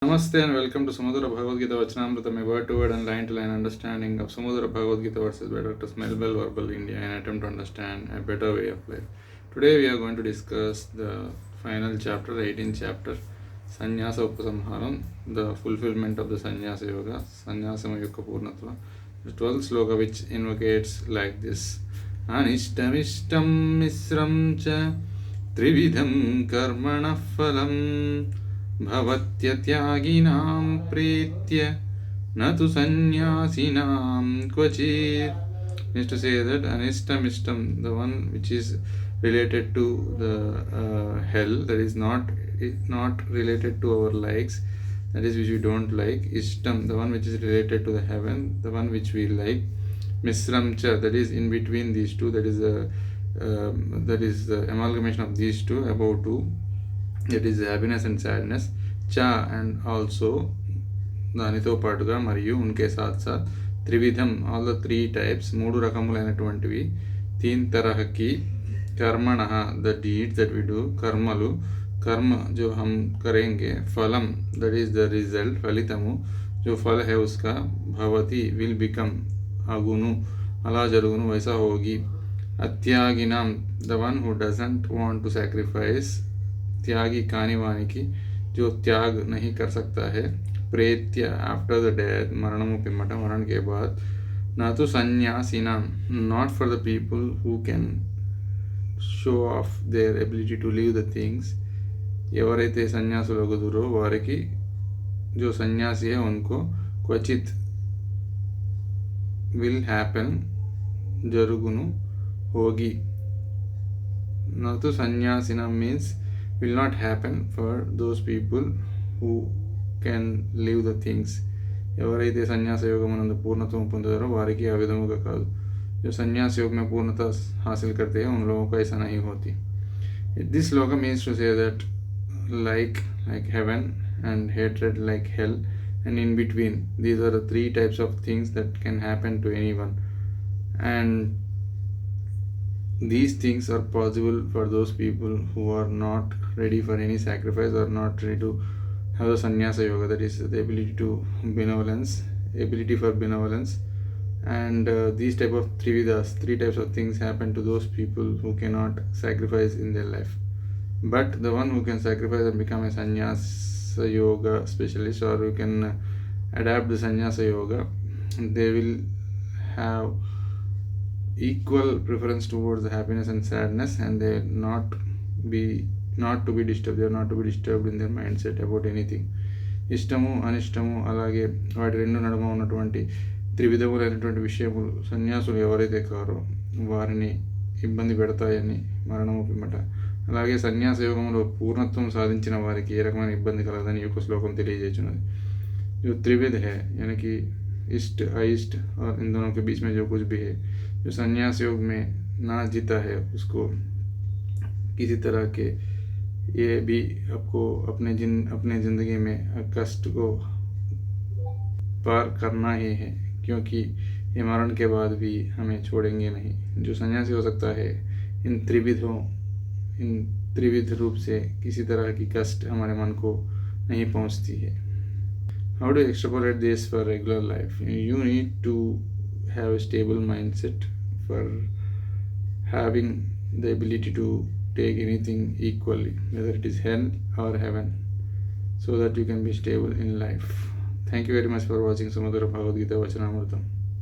Namaste and welcome to Samudra Bhagavad Gita Vachanamritam, a word to word and line to line understanding of Samudra Bhagavad Gita verses by Dr. Melville Verbal India, an attempt to understand a better way of life. Today we are going to discuss the final chapter, 18th chapter, Sannyasa Upasamharam, the fulfillment of the Sannyasa Yoga, Sannyasama Yuka Purnatva, the 12th sloka which invocates like this: Anishtamishtam misram cha trividham karmana phalam भवत्यत्यागिनां प्रीत्य न तु sannyasinaam क्वचित्. Means to say that anishtam ishtam, the one which is related to the hell, that is not related to our likes, that is which we don't like. Ishtam, the one which is related to the heaven, the one which we like. Misram cha, that is in between these two, that is the amalgamation of these two, above two, that is happiness and sadness. Cha, and also దానితో పాటుగా మరియు ఉన్కే సాత్ సాత్ త్రివిధం, all the three types, మూడు రకములైనటువంటివి. తీన్ తరహకి कर्मण, the deeds that we do, कर्मलु, कर्म जो हम करेंगे, फलम दैट इज द रिजल्ट, फलितमु जो फल है उसका, भवति विल बिकम, अगुनु अला जరుగును, वैसा होगी. अत्यागिनाम, the one who doesn't want to sacrifice, त्यागी कानी वाనికి, जो त्याग नहीं कर सकता है. प्रेत्य, आफ्टर द डेथ, मरणमु पिम्मట, मरण के बाद. ना तो संन्यासिनाम, not for the people who can show off their ability to leave the things. ఎవరైతే సన్యాసులు కుదురో వారికి, जो सन्यासी है उनको, क्वचित विल हैपन, जరుగును, होगी. ना तो सन्यासिना means will not happen for those people who can leave the things. ఎవరైతే సన్యాస యోగమునందు పూర్ణత్వం పొందుతారో వారికి ఆ విధముగా కాదు. जो संन्यास योग में पूर्णता हासिल करते हैं उन लोगों को ऐसा नहीं होती. This shloka means to say that like heaven and hatred like hell, and in between these are the three types of things that can happen to anyone, and these things are possible for those people who are not ready for any sacrifice or not ready to have the sannyasa yoga, that is the ability to ability for benevolence. And these type of trividas, three types of things happen to those people who cannot sacrifice in their life. But the one who can sacrifice and become a sannyasa yoga specialist, or who can adapt the sannyasa yoga, they will have equal preference towards the happiness and sadness, and they will not to be disturbed. They are not to be disturbed in their mindset about anything. ఇష్టము అనిష్టము, అలాగే వాటి రెండు నడుమ ఉన్నటువంటి త్రివిధములైనటువంటి విషయములు సన్యాసులు ఎవరైతే కారో వారిని ఇబ్బంది పెడతాయని, మరణము పిమ్మట. అలాగే సన్యాస యోగంలో పూర్ణత్వం సాధించిన వారికి ఏ రకమైన ఇబ్బంది కలగదని ఈ యొక్క శ్లోకం తెలియజేస్తున్నది. जो त्रिविध है, यानी कि इष्ट अइष्ट और इन दोनों के बीच में जो कुछ भी है, जो संन्यास योग में ना जीता है उसको किसी तरह के ये भी आपको अपने ज़िंदगी में कष्ट को पार करना ही है, क्योंकि ये मरण के बाद भी हमें छोड़ेंगे नहीं. जो सन्यासी हो सकता है इन त्रिविध रूप से किसी तरह की कष्ट हमारे मन को नहीं पहुंचती है. How to extrapolate this for regular life? You need to have a stable mindset for having the ability to take anything equally, whether it is hell or heaven, so that you can be stable in life. Thank you very much for watching Samudra Bhagavad Gita Vachanamritam.